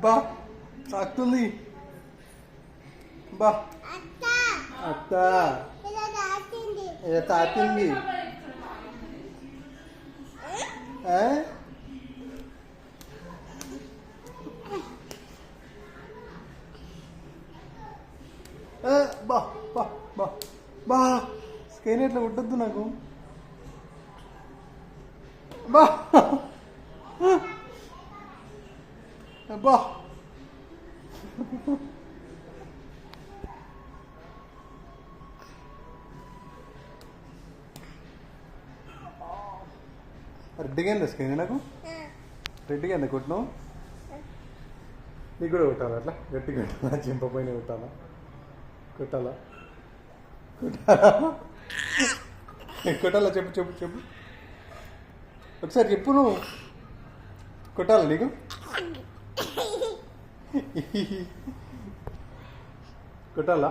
బా తాకుతుంది బా అత్త ఇలా తాకింది బా బా బా బా స్కైన్ ఎట్లా కొట్టద్దు నాకు బా బా రెడ్డిగా అయిందా స్కైన్ నాకు రెడ్డిగా అయిందా కొట్టినావు నీకు కూడా కొట్టాలా అట్లా గట్టిగా కొట్టాలా చింపపోయిన కొట్టాలా కొట్టాలా కొట్టాలా కొట్టాలా చెప్పు చెప్పు చెప్పు ఒకసారి చెప్పు నువ్వు కొట్టాలా నీకు కొట్టాలా